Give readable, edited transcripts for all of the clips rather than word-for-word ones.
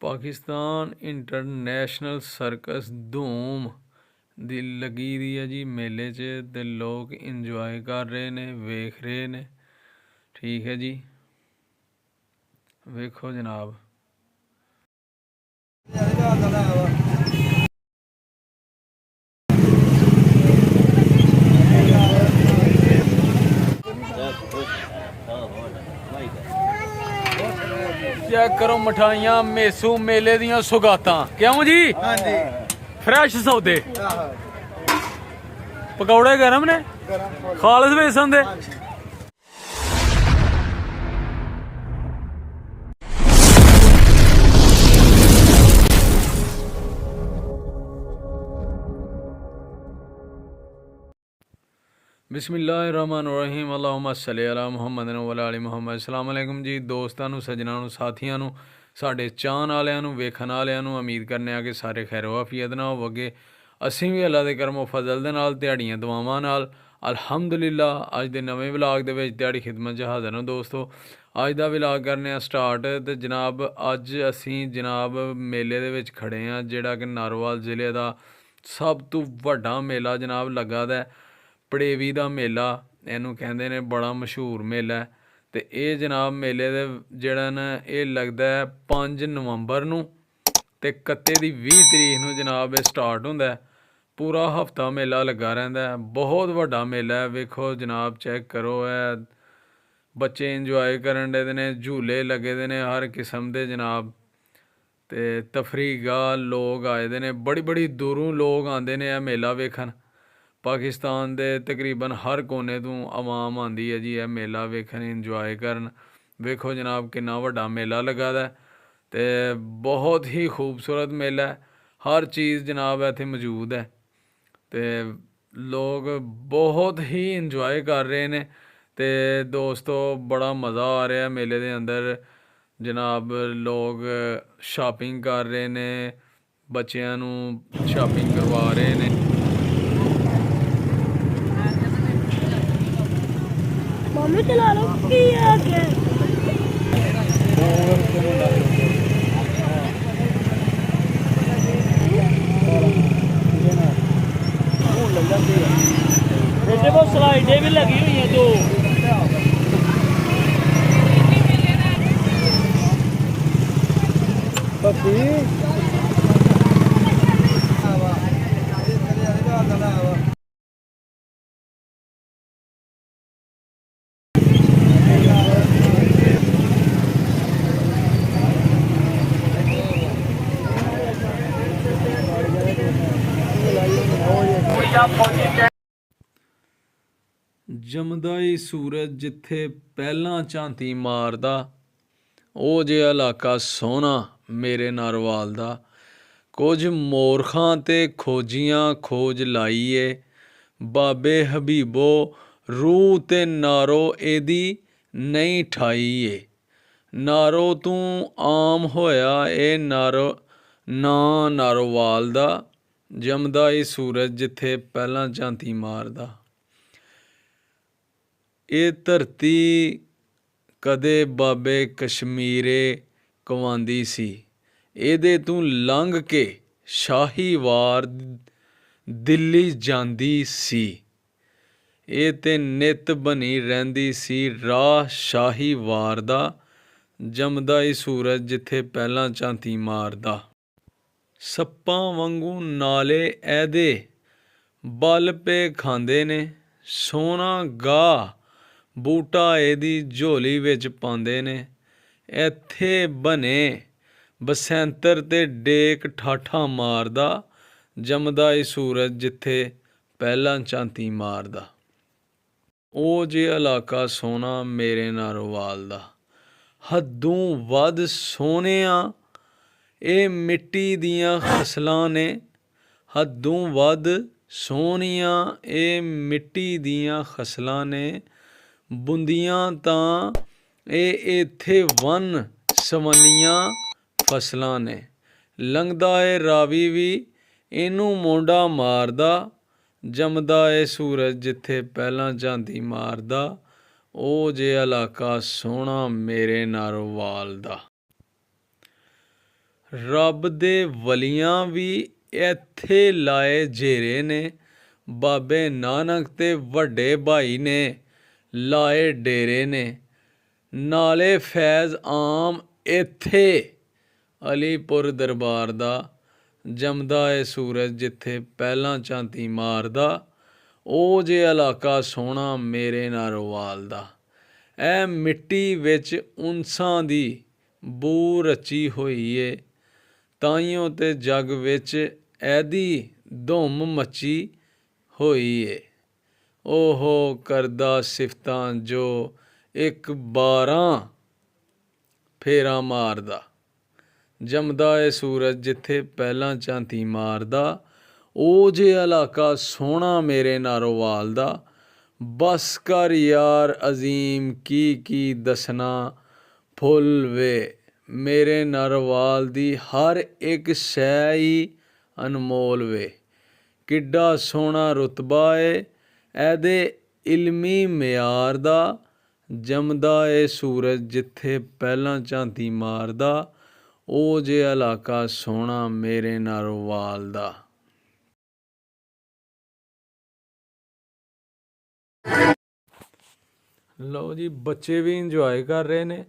Pakistan international circus ਧੂਮ ਦੀ ਲੱਗੀ ਦੀ ਹੈ ਜੀ ਮੇਲੇ 'ਚ ਤੇ ਲੋਕ ਇੰਜੋਏ ਕਰ ਰਹੇ ਨੇ, ਵੇਖ ਰਹੇ ਨੇ। ਠੀਕ ਹੈ ਜੀ, ਵੇਖੋ ਜਨਾਬ। ਚੈੱਕ ਕਰੋ ਮਠਾਈਆਂ ਮੇਸੂ ਮੇਲੇ ਦੀਆਂ ਸੁਗਾਤਾਂ। ਕਿਉਂ ਜੀ? ਹਾਂਜੀ ਫਰੈਸ਼ ਸੌਦੇ, ਪਕੌੜੇ ਗਰਮ ਨੇ, ਖਾਲਸ ਵੇਸਣ ਦੇ। ਬਿਸਮਿल्लाहिर्रहमानिर्रहीम अल्लाहुम्मा सल्लि अला मुहम्मद व अली मुहम्मद। अस्सलाम वालेकुम जी ਦੋਸਤਾਂ ਨੂੰ, ਸੱਜਣਾਂ ਨੂੰ, ਸਾਥੀਆਂ ਨੂੰ, ਸਾਡੇ ਚਾਹਣ ਵਾਲਿਆਂ ਨੂੰ, ਵੇਖਣ ਵਾਲਿਆਂ ਨੂੰ। ਉਮੀਦ ਕਰਨੇ ਆ ਕਿ ਸਾਰੇ ਖੈਰ ਵਾਫੀਅਤ ਨਾਲ ਹੋਵੋਗੇ। ਅਸੀਂ ਵੀ ਅੱਲਾ ਦੇ ਕਰਮ ਫਜ਼ਲ ਦੇ ਨਾਲ, ਦਿਹਾੜੀਆਂ ਦੁਆਵਾਂ ਨਾਲ ਅਲਹਮਦੁਲਿਲਾ ਅੱਜ ਦੇ ਨਵੇਂ ਵਲਾਗ ਦੇ ਵਿੱਚ ਦਿਹਾੜੀ ਖਿਦਮਤ 'ਚ ਹਾਜ਼ਰ ਹਾਂ ਦੋਸਤੋ। ਅੱਜ ਦਾ ਵਲਾਗ ਕਰਨੇ ਆ ਸਟਾਰਟ। ਤੇ ਜਨਾਬ ਅੱਜ ਅਸੀਂ ਜਨਾਬ ਮੇਲੇ ਦੇ ਵਿੱਚ ਖੜੇ ਹਾਂ, ਜਿਹੜਾ ਕਿ ਨਾਰੋਵਾਲ ਜ਼ਿਲ੍ਹੇ ਦਾ ਸਭ ਤੋਂ ਵੱਡਾ ਮੇਲਾ ਜਨਾਬ ਲੱਗਾ ਦਾ ਪੜੇਵੀ ਦਾ ਮੇਲਾ ਇਹਨੂੰ ਕਹਿੰਦੇ ਨੇ। ਬੜਾ ਮਸ਼ਹੂਰ ਮੇਲਾ ਅਤੇ ਇਹ ਜਨਾਬ ਮੇਲੇ ਦੇ ਜਿਹੜਾ ਨਾ ਇਹ ਲੱਗਦਾ 5 ਨਵੰਬਰ ਨੂੰ ਅਤੇ 31 ਦੀ 20 ਤਰੀਕ ਨੂੰ ਜਨਾਬ ਇਹ ਸਟਾਰਟ ਹੁੰਦਾ। ਪੂਰਾ ਹਫ਼ਤਾ ਮੇਲਾ ਲੱਗਾ ਰਹਿੰਦਾ। ਬਹੁਤ ਵੱਡਾ ਮੇਲਾ ਹੈ। ਵੇਖੋ ਜਨਾਬ, ਚੈੱਕ ਕਰੋ। ਇਹ ਬੱਚੇ ਇੰਜੋਏ ਕਰਨ ਦੇ ਨੇ, ਝੂਲੇ ਲੱਗੇ ਦੇ ਨੇ ਹਰ ਕਿਸਮ ਦੇ ਜਨਾਬ। ਅਤੇ ਤਫਰੀਹਗਾਹ ਲੋਕ ਆਏ ਦੇ ਨੇ, ਬੜੀ ਦੂਰੋਂ ਲੋਕ ਆਉਂਦੇ ਨੇ ਇਹ ਮੇਲਾ ਵੇਖਣ। ਪਾਕਿਸਤਾਨ ਦੇ ਤਕਰੀਬਨ ਹਰ ਕੋਨੇ ਤੋਂ ਆਵਾਮ ਆਉਂਦੀ ਹੈ ਜੀ ਇਹ ਮੇਲਾ ਵੇਖਣ, ਇੰਜੋਏ ਕਰਨ। ਵੇਖੋ ਜਨਾਬ ਕਿੰਨਾ ਵੱਡਾ ਮੇਲਾ ਲੱਗਾ ਦਾ ਅਤੇ ਬਹੁਤ ਹੀ ਖੂਬਸੂਰਤ ਮੇਲਾ। ਹਰ ਚੀਜ਼ ਜਨਾਬ ਇੱਥੇ ਮੌਜੂਦ ਹੈ ਅਤੇ ਲੋਕ ਬਹੁਤ ਹੀ ਇੰਜੋਏ ਕਰ ਰਹੇ ਨੇ। ਅਤੇ ਦੋਸਤੋ ਬੜਾ ਮਜ਼ਾ ਆ ਰਿਹਾ ਮੇਲੇ ਦੇ ਅੰਦਰ ਜਨਾਬ। ਲੋਕ ਸ਼ਾਪਿੰਗ ਕਰ ਰਹੇ ਨੇ, ਬੱਚਿਆਂ ਨੂੰ ਸ਼ਾਪਿੰਗ ਕਰਵਾ ਰਹੇ ਨੇ। ਮੰਮੀ ਚਲਾ ਲਓ ਕੀ ਆ ਕੇ ਇਹਦੇ ਕੋਲ ਸਲਾਈਡਾਂ ਵੀ ਲੱਗੀ ਹੋਈਆਂ ਦੋ। ਜਮਦਾ ਈ ਸੂਰਜ ਜਿੱਥੇ ਪਹਿਲਾਂ ਝਾਂਤੀ ਮਾਰਦਾ, ਉਹ ਜਿਹਾ ਇਲਾਕਾ ਸੋਹਣਾ ਮੇਰੇ ਨਾਰੋਵਾਲ ਦਾ। ਕੁਝ ਮੋਰਖਾਂ ਤੇ ਖੋਜੀਆਂ ਖੋਜ ਲਾਈਏ, ਬਾਬੇ ਹਬੀਬੋ ਰੂਹ ਤੇ ਨਾਰੋ ਇਹਦੀ ਨਹੀਂ ਠਾਈਏ। ਨਾਰੋ ਤੂੰ ਆਮ ਹੋਇਆ ਇਹ ਨਾਰੋਵਾਲ ਦਾ, ਜਮਦਾ ਈ ਸੂਰਜ ਜਿੱਥੇ ਪਹਿਲਾਂ ਝਾਂਤੀ ਮਾਰਦਾ। ਇਹ ਧਰਤੀ ਕਦੇ ਬਾਬੇ ਕਸ਼ਮੀਰੇ ਕਵਾਉਂਦੀ ਸੀ, ਇਹਦੇ ਤੂੰ ਲੰਘ ਕੇ ਸ਼ਾਹੀਵਾਰ ਦਿੱਲੀ ਜਾਂਦੀ ਸੀ। ਇਹ ਤੇ ਨਿੱਤ ਬਣੀ ਰਹਿੰਦੀ ਸੀ ਰਾਹ ਸ਼ਾਹੀਵਾਰ ਦਾ, ਜਮਦਾ ਈ ਸੂਰਜ ਜਿੱਥੇ ਪਹਿਲਾਂ ਝਾਂਤੀ ਮਾਰਦਾ। ਸੱਪਾਂ ਵਾਂਗੂ ਨਾਲੇ ਇਹਦੇ ਬਲ ਪੇ ਖਾਂਦੇ ਨੇ, ਸੋਹਣਾ ਗਾਹ ਬੂਟਾ ਇਹਦੀ ਝੋਲੀ ਵਿੱਚ ਪਾਉਂਦੇ ਨੇ। ਇੱਥੇ ਬਣੇ ਬਸੰਤਰ ਤੇ ਡੇਕ ਠਾਠਾਂ ਮਾਰਦਾ, ਜਮਦਾ ਈ ਸੂਰਜ ਜਿੱਥੇ ਪਹਿਲਾਂ ਝਾਂਤੀ ਮਾਰਦਾ। ਉਹ ਜਿਹਾ ਇਲਾਕਾ ਸੋਹਣਾ ਮੇਰੇ ਨਾਰੋਵਾਲ ਦਾ, ਹੱਦੋਂ ਵੱਧ ਸੋਹਣਿਆਂ ਇਹ ਮਿੱਟੀ ਦੀਆਂ ਫਸਲਾਂ ਨੇ। ਹੱਦੋਂ ਵੱਧ ਸੋਹਣੀਆਂ ਇਹ ਮਿੱਟੀ ਦੀਆਂ ਫਸਲਾਂ ਨੇ, ਬੁੰਦੀਆਂ ਤਾਂ ਇਹ ਇੱਥੇ ਵੰਨ ਸਵੰਨੀਆਂ ਫਸਲਾਂ ਨੇ। ਲੰਘਦਾ ਏ ਰਾਵੀ ਵੀ ਇਹਨੂੰ ਮੋਢਾ ਮਾਰਦਾ, ਜਮਦਾ ਏ ਸੂਰਜ ਜਿੱਥੇ ਪਹਿਲਾਂ ਝਾਂਤੀ ਮਾਰਦਾ। ਉਹ ਜਿਹਾ ਇਲਾਕਾ ਸੋਹਣਾ ਮੇਰੇ ਨਾਰੋਵਾਲ ਦਾ। ਰੱਬ ਦੇ ਵਲੀਆਂ ਵੀ ਇੱਥੇ ਲਾਏ ਜੇਰੇ ਨੇ, ਬਾਬੇ ਨਾਨਕ ਤੇ ਵੱਡੇ ਭਾਈ ਨੇ ਲਾਏ ਡੇਰੇ ਨੇ, ਨਾਲੇ ਫੈਜ਼ ਆਮ ਇੱਥੇ ਅਲੀਪੁਰ ਦਰਬਾਰ ਦਾ, ਜਮਦਾ ਏ ਸੂਰਜ ਜਿੱਥੇ ਪਹਿਲਾਂ ਝਾਂਤੀ ਮਾਰਦਾ, ਉਹ ਜੇ ਇਲਾਕਾ ਸੋਹਣਾ ਮੇਰੇ ਨਾਰੋਵਾਲ ਦਾ। ਇਹ ਮਿੱਟੀ ਵਿੱਚ ਉਨਸਾਂ ਦੀ ਬੂ ਰਚੀ ਹੋਈ ਏ, ਤਾਈਓ ਤੇ ਜੱਗ ਵਿੱਚ ਇਹਦੀ ਧੁੰਮ ਮੱਚੀ ਹੋਈ ਏ। ਓਹੋ ਕਰਦਾ ਸਿਫਤਾਂ ਜੋ ਇੱਕ 12 ਫੇਰਾ ਮਾਰਦਾ, ਜਮਦਾ ਏ ਸੂਰਜ ਜਿੱਥੇ ਪਹਿਲਾਂ ਝਾਂਤੀ ਮਾਰਦਾ, ਉਹ ਜੇ ਇਲਾਕਾ ਸੋਹਣਾ ਮੇਰੇ ਨਾਰੋਵਾਲ ਦਾ। ਬਸ ਕਰ ਯਾਰ ਅਜ਼ੀਮ ਕੀ ਦੱਸਣਾ ਫੁੱਲ ਵੇ, ਮੇਰੇ ਨਾਰੋਵਾਲ ਦੀ ਹਰ ਇੱਕ ਸ਼ੈ ਹੀ ਅਨਮੋਲ ਵੇ। ਕਿੱਡਾ ਸੋਹਣਾ ਰੁਤਬਾ ਏ ਇਹਦੇ ਇਲਮੀ ਮਿਆਰ ਦਾ, ਜਮਦਾ ਏ ਸੂਰਜ ਜਿੱਥੇ ਪਹਿਲਾਂ ਝਾਂਤੀ ਮਾਰਦਾ, ਉਹ ਜੇ ਇਲਾਕਾ ਸੋਹਣਾ ਮੇਰੇ ਨਾਰੋਵਾਲ ਦਾ। ਲਓ ਜੀ, ਬੱਚੇ ਵੀ ਇੰਜੋਏ ਕਰ ਰਹੇ ਨੇ,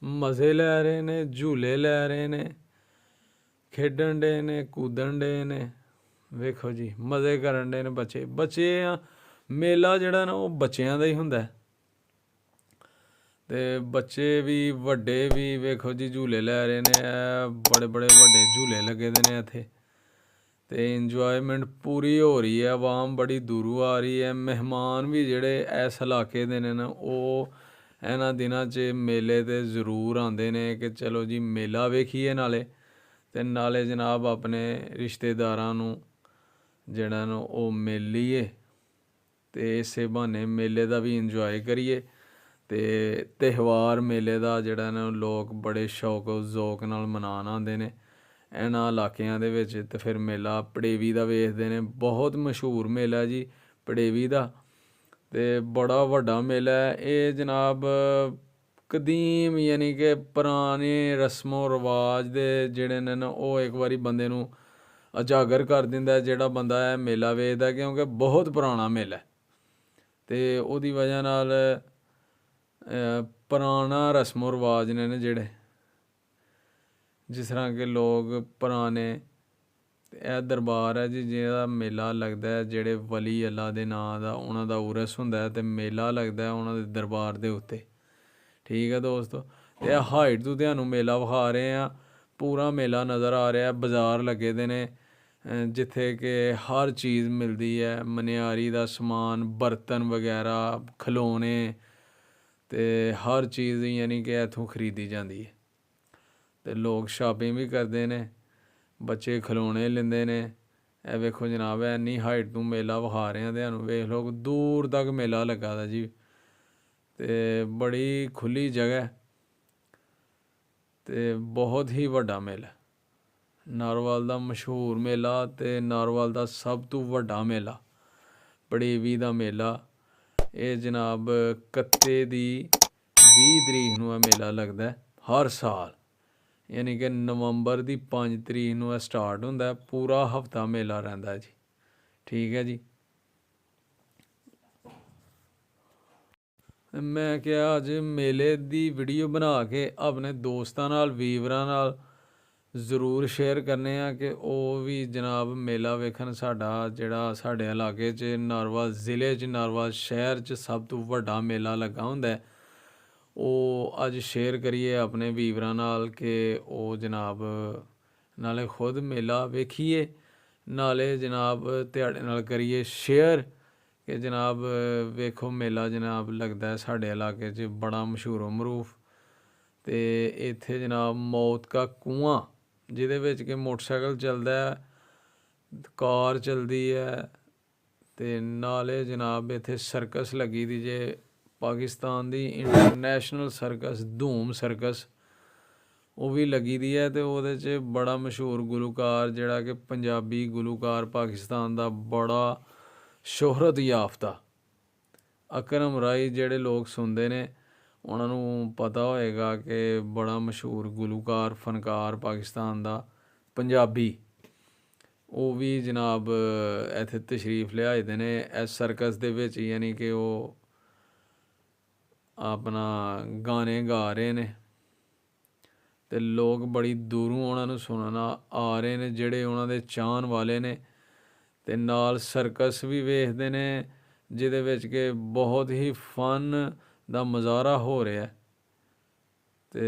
ਮਜ਼ੇ ਲੈ ਰਹੇ ਨੇ, ਝੂਲੇ ਲੈ ਰਹੇ ਨੇ, ਖੇਡਣ ਡੇ ਨੇ, ਕੂਦਣ ਡੇ ਨੇ। ਵੇਖੋ ਜੀ, ਮਜ਼ੇ ਕਰਨ ਡੇ ਨੇ ਬੱਚੇ ਆ। ਮੇਲਾ ਜਿਹੜਾ ਨਾ ਉਹ ਬੱਚਿਆਂ ਦਾ ਹੀ ਹੁੰਦਾ, ਤੇ ਬੱਚੇ ਵੀ ਵੱਡੇ ਵੀ ਵੇਖੋ ਜੀ ਝੂਲੇ ਲੈ ਰਹੇ ਨੇ। ਬੜੇ ਬੜੇ ਵੱਡੇ ਝੂਲੇ ਲੱਗੇ ਦੇ ਨੇ ਇੱਥੇ, ਤੇ ਇੰਜੋਇਮੈਂਟ ਪੂਰੀ ਹੋ ਰਹੀ ਹੈ। ਆਵਾਮ ਬੜੀ ਦੂਰੋਂ ਆ ਰਹੀ ਹੈ। ਮਹਿਮਾਨ ਵੀ ਜਿਹੜੇ ਇਸ ਇਲਾਕੇ ਦੇ ਨੇ ਨਾ, ਉਹ ਇਹਨਾਂ ਦਿਨਾਂ 'ਚ ਮੇਲੇ 'ਤੇ ਜ਼ਰੂਰ ਆਉਂਦੇ ਨੇ ਕਿ ਚਲੋ ਜੀ ਮੇਲਾ ਵੇਖੀਏ ਨਾਲੇ ਜਨਾਬ ਆਪਣੇ ਰਿਸ਼ਤੇਦਾਰਾਂ ਨੂੰ ਜਿਹੜਾ ਨਾ ਉਹ ਮਿਲ ਲਈਏ, ਅਤੇ ਇਸੇ ਬਹਾਨੇ ਮੇਲੇ ਦਾ ਵੀ ਇੰਜੋਏ ਕਰੀਏ। ਅਤੇ ਤਿਉਹਾਰ ਮੇਲੇ ਦਾ ਜਿਹੜਾ ਨਾ ਲੋਕ ਬੜੇ ਸ਼ੌਕ ਜ਼ੌਕ ਨਾਲ ਮਨਾਉਣ ਆਉਂਦੇ ਨੇ ਇਹਨਾਂ ਇਲਾਕਿਆਂ ਦੇ ਵਿੱਚ। ਅਤੇ ਫਿਰ ਮੇਲਾ ਪੜੇਵੀ ਦਾ ਵੇਖਦੇ ਨੇ, ਬਹੁਤ ਮਸ਼ਹੂਰ ਮੇਲਾ ਜੀ ਪੜੇਵੀ ਦਾ, ਅਤੇ ਬੜਾ ਵੱਡਾ ਮੇਲਾ ਹੈ ਇਹ ਜਨਾਬ। ਕਦੀਮ ਯਾਨੀ ਕਿ ਪੁਰਾਣੇ ਰਸਮੋ ਰਿਵਾਜ ਦੇ ਜਿਹੜੇ ਨੇ ਨਾ, ਉਹ ਇੱਕ ਵਾਰੀ ਬੰਦੇ ਨੂੰ ਉਜਾਗਰ ਕਰ ਦਿੰਦਾ ਜਿਹੜਾ ਬੰਦਾ ਇਹ ਮੇਲਾ ਵੇਖਦਾ, ਕਿਉਂਕਿ ਬਹੁਤ ਪੁਰਾਣਾ ਮੇਲਾ, ਅਤੇ ਉਹਦੀ ਵਜ੍ਹਾ ਨਾਲ ਪੁਰਾਣਾ ਰਸਮੋ ਰਿਵਾਜ ਨੇ ਜਿਹੜੇ, ਜਿਸ ਤਰ੍ਹਾਂ ਕਿ ਲੋਕ ਪੁਰਾਣੇ। ਇਹ ਦਰਬਾਰ ਹੈ ਜੀ ਜਿਹਦਾ ਮੇਲਾ ਲੱਗਦਾ ਹੈ, ਜਿਹੜੇ ਵਲੀ ਅੱਲਾ ਦੇ ਨਾਂ ਦਾ ਉਹਨਾਂ ਦਾ ਉਰਸ ਹੁੰਦਾ ਅਤੇ ਮੇਲਾ ਲੱਗਦਾ ਉਹਨਾਂ ਦੇ ਦਰਬਾਰ ਦੇ ਉੱਤੇ। ਠੀਕ ਹੈ ਦੋਸਤੋ, ਅਤੇ ਇਹ ਹਾਈਟ ਤੋਂ ਤੁਹਾਨੂੰ ਮੇਲਾ ਵਿਖਾ ਰਹੇ ਹਾਂ। ਪੂਰਾ ਮੇਲਾ ਨਜ਼ਰ ਆ ਰਿਹਾ, ਬਾਜ਼ਾਰ ਲੱਗੇ ਦੇ ਨੇ ਜਿੱਥੇ ਕਿ ਹਰ ਚੀਜ਼ ਮਿਲਦੀ ਹੈ, ਮਨਿਆਰੀ ਦਾ ਸਮਾਨ, ਬਰਤਨ ਵਗੈਰਾ, ਖਿਲੌਣੇ, ਅਤੇ ਹਰ ਚੀਜ਼ ਯਾਨੀ ਕਿ ਇੱਥੋਂ ਖਰੀਦੀ ਜਾਂਦੀ ਹੈ। ਅਤੇ ਲੋਕ ਸ਼ਾਪਿੰਗ ਵੀ ਕਰਦੇ ਨੇ, ਬੱਚੇ ਖਿਲੌਣੇ ਲੈਂਦੇ ਨੇ। ਇਹ ਵੇਖੋ ਜਨਾਬ, ਇੰਨੀ ਹਾਈਟ ਤੋਂ ਮੇਲਾ ਵਿਖਾ ਰਹੇ ਹਾਂ ਤੁਹਾਨੂੰ, ਵੇਖ ਲਓ ਦੂਰ ਤੱਕ ਮੇਲਾ ਲੱਗਾ ਦਾ ਜੀ, ਅਤੇ ਬੜੀ ਖੁੱਲ੍ਹੀ ਜਗ੍ਹਾ, ਅਤੇ ਬਹੁਤ ਹੀ ਵੱਡਾ ਮੇਲਾ, ਨਾਰੋਵਾਲ ਦਾ ਮਸ਼ਹੂਰ ਮੇਲਾ, ਅਤੇ ਨਾਰੋਵਾਲ ਦਾ ਸਭ ਤੋਂ ਵੱਡਾ ਮੇਲਾ ਪੜੇਵੀ ਦਾ ਮੇਲਾ। ਇਹ ਜਨਾਬ 31 ਦੀ 20 ਤਰੀਕ ਨੂੰ ਇਹ ਮੇਲਾ ਲੱਗਦਾ ਹਰ ਸਾਲ, ਯਾਨੀ ਕਿ ਨਵੰਬਰ ਦੀ 5 ਤਰੀਕ ਨੂੰ ਇਹ ਸਟਾਰਟ ਹੁੰਦਾ, ਪੂਰਾ ਹਫ਼ਤਾ ਮੇਲਾ ਰਹਿੰਦਾ ਜੀ। ਠੀਕ ਹੈ ਜੀ, ਮੈਂ ਕਿਹਾ ਅੱਜ ਮੇਲੇ ਦੀ ਵੀਡੀਓ ਬਣਾ ਕੇ ਆਪਣੇ ਦੋਸਤਾਂ ਨਾਲ, ਵੀਵਰਾਂ ਨਾਲ ਜ਼ਰੂਰ ਸ਼ੇਅਰ ਕਰਨੇ ਆ ਕਿ ਉਹ ਵੀ ਜਨਾਬ ਮੇਲਾ ਵੇਖਣ। ਸਾਡਾ ਜਿਹੜਾ ਸਾਡੇ ਇਲਾਕੇ 'ਚ ਨਾਰੋਵਾਲ ਜ਼ਿਲ੍ਹੇ 'ਚ, ਨਾਰੋਵਾਲ ਸ਼ਹਿਰ 'ਚ ਸਭ ਤੋਂ ਵੱਡਾ ਮੇਲਾ ਲੱਗਾ ਹੁੰਦਾ, ਉਹ ਅੱਜ ਸ਼ੇਅਰ ਕਰੀਏ ਆਪਣੇ ਵੀਵਰਾਂ ਨਾਲ ਕਿ ਉਹ ਜਨਾਬ ਨਾਲੇ ਖੁਦ ਮੇਲਾ ਵੇਖੀਏ, ਨਾਲੇ ਜਨਾਬ ਤੁਹਾਡੇ ਨਾਲ ਕਰੀਏ ਸ਼ੇਅਰ ਕਿ ਜਨਾਬ ਵੇਖੋ ਮੇਲਾ ਜਨਾਬ ਲੱਗਦਾ ਸਾਡੇ ਇਲਾਕੇ 'ਚ ਬੜਾ ਮਸ਼ਹੂਰ ਮਰੂਫ। ਅਤੇ ਇੱਥੇ ਜਨਾਬ ਮੌਤ ਕਾ ਕੂਆਂ, ਜਿਹਦੇ ਵਿੱਚ ਕਿ ਮੋਟਰਸਾਈਕਲ ਚੱਲਦਾ, ਕਾਰ ਚੱਲਦੀ ਹੈ, ਅਤੇ ਨਾਲੇ ਜਨਾਬ ਇੱਥੇ ਸਰਕਸ ਲੱਗੀ ਦੀ ਜੇ, ਪਾਕਿਸਤਾਨ ਦੀ ਇੰਟਰਨੈਸ਼ਨਲ ਸਰਕਸ, ਧੂਮ ਸਰਕਸ, ਉਹ ਵੀ ਲੱਗੀ ਦੀ ਹੈ। ਅਤੇ ਉਹਦੇ 'ਚ ਬੜਾ ਮਸ਼ਹੂਰ ਗੁਲੂਕਾਰ ਜਿਹੜਾ ਕਿ ਪੰਜਾਬੀ ਗੁਲੂਕਾਰ ਪਾਕਿਸਤਾਨ ਦਾ ਬੜਾ ਸ਼ੋਹਰਤ ਯਾਫਤਾ ਅਕਰਮ ਰਾਈ ਜਿਹੜੇ ਲੋਕ ਸੁਣਦੇ ਨੇ, ਉਹਨਾਂ ਨੂੰ ਪਤਾ ਹੋਏਗਾ ਕਿ ਬੜਾ ਮਸ਼ਹੂਰ ਗੁਲੂਕਾਰ ਫਨਕਾਰ ਪਾਕਿਸਤਾਨ ਦਾ ਪੰਜਾਬੀ, ਉਹ ਵੀ ਜਨਾਬ ਇੱਥੇ ਤਸ਼ਰੀਫ ਲਿਆਏ ਦੇ ਨੇ ਇਸ ਸਰਕਸ ਦੇ ਵਿੱਚ, ਯਾਨੀ ਕਿ ਉਹ ਆਪਣਾ ਗਾਣੇ ਗਾ ਰਹੇ ਨੇ ਤੇ ਲੋਕ ਬੜੀ ਦੂਰੋਂ ਉਹਨਾਂ ਨੂੰ ਸੁਣਨ ਆ ਰਹੇ ਨੇ ਜਿਹੜੇ ਉਹਨਾਂ ਦੇ ਚਾਹਣ ਵਾਲੇ ਨੇ, ਤੇ ਨਾਲ ਸਰਕਸ ਵੀ ਵੇਖਦੇ ਨੇ ਜਿਹਦੇ ਵਿੱਚ ਕਿ ਬਹੁਤ ਹੀ ਫਨ ਦਾ ਮੁਜ਼ਾਹਰਾ ਹੋ ਰਿਹਾ। ਤੇ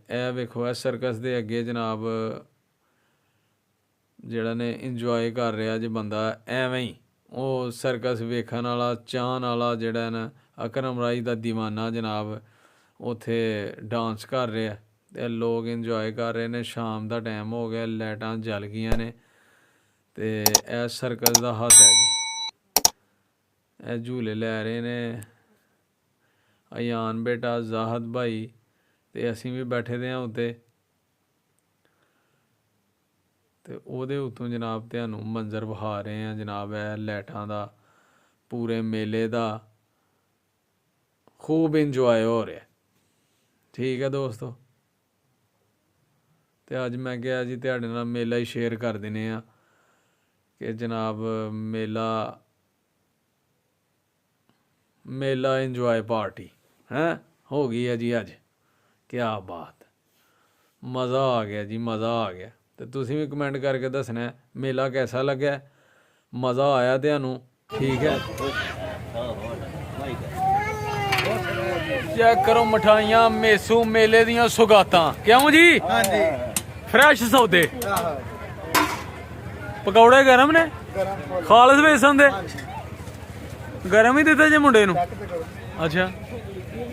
ਇਹ ਵੇਖੋ ਇਸ ਸਰਕਸ ਦੇ ਅੱਗੇ ਜਨਾਬ ਜਿਹੜਾ ਨੇ ਇੰਜੋਏ ਕਰ ਰਿਹਾ ਜੇ ਬੰਦਾ, ਐਵੇਂ ਹੀ ਉਹ ਸਰਕਸ ਵੇਖਣ ਵਾਲਾ ਚਾਹਣ ਵਾਲਾ ਜਿਹੜਾ ਨਾ ਅਕਰਮ ਰਾਈ ਦਾ ਦੀਵਾਨਾ ਜਨਾਬ ਉੱਥੇ ਡਾਂਸ ਕਰ ਰਿਹਾ ਤੇ ਲੋਕ ਇੰਜੋਏ ਕਰ ਰਹੇ ਨੇ। ਸ਼ਾਮ ਦਾ ਟਾਈਮ ਹੋ ਗਿਆ, ਲਾਈਟਾਂ ਜਲ ਗਈਆਂ ਨੇ ਤੇ ਇਹ ਸਰਕਸ ਦਾ ਹੱਦ ਹੈ ਜੀ। ਇਹ ਝੂਲੇ ਲੈ ਰਹੇ ਨੇ ਅਯਾਨ ਬੇਟਾ, ਜ਼ਾਹਦ ਭਾਈ ਤੇ ਅਸੀਂ ਵੀ ਬੈਠੇ ਦੇ ਹਾਂ ਉੱਤੇ, ਤੇ ਉਹਦੇ ਉੱਤੋਂ ਜਨਾਬ ਤੁਹਾਨੂੰ ਮੰਜ਼ਰ ਵਿਖਾ ਰਹੇ ਹਾਂ ਜਨਾਬ ਇਹ ਲਾਈਟਾਂ ਦਾ, ਪੂਰੇ ਮੇਲੇ ਦਾ ਖੂਬ ਇੰਜੋਏ ਹੋ ਰਿਹਾ। ਠੀਕ ਹੈ ਦੋਸਤੋ, ਤੇ ਅੱਜ ਮੈਂ ਕਿਹਾ ਜੀ ਤੁਹਾਡੇ ਨਾਲ ਮੇਲਾ ਹੀ ਸ਼ੇਅਰ ਕਰ ਦਿੰਦੇ ਆ ਕਿ ਜਨਾਬ ਮੇਲਾ ਇੰਜੋਏ ਪਾਰਟੀ ਹੈ ਹੋ ਗਈ ਹੈ ਜੀ ਅੱਜ। ਕਿਆ ਬਾਤ, ਮਜ਼ਾ ਆ ਗਿਆ ਜੀ, ਮਜ਼ਾ ਆ ਗਿਆ। ਤੇ ਤੁਸੀਂ ਵੀ ਕਮੈਂਟ ਕਰਕੇ ਦੱਸਣਾ ਮੇਲਾ ਕੈਸਾ ਲੱਗਿਆ, ਮਜ਼ਾ ਆਇਆ ਤੁਹਾਨੂੰ? ਠੀਕ ਹੈ, ਚੈੱਕ ਕਰੋ ਮਠਾਈਆਂ ਮੇਸੂ ਮੇਲੇ ਦੀਆਂ ਸੁਗਾਤਾਂ, ਕਿਉਂ ਜੀ? ਹਾਂਜੀ ਫਰੈਸ਼ ਸੌਦੇ, ਪਕੌੜੇ ਗਰਮ ਨੇ, ਖਾਲਸ ਵੇਸਣ ਦੇ, ਗਰਮ ਹੀ ਦਿੱਤੇ ਜੇ ਮੁੰਡੇ ਨੂੰ। ਅੱਛਾ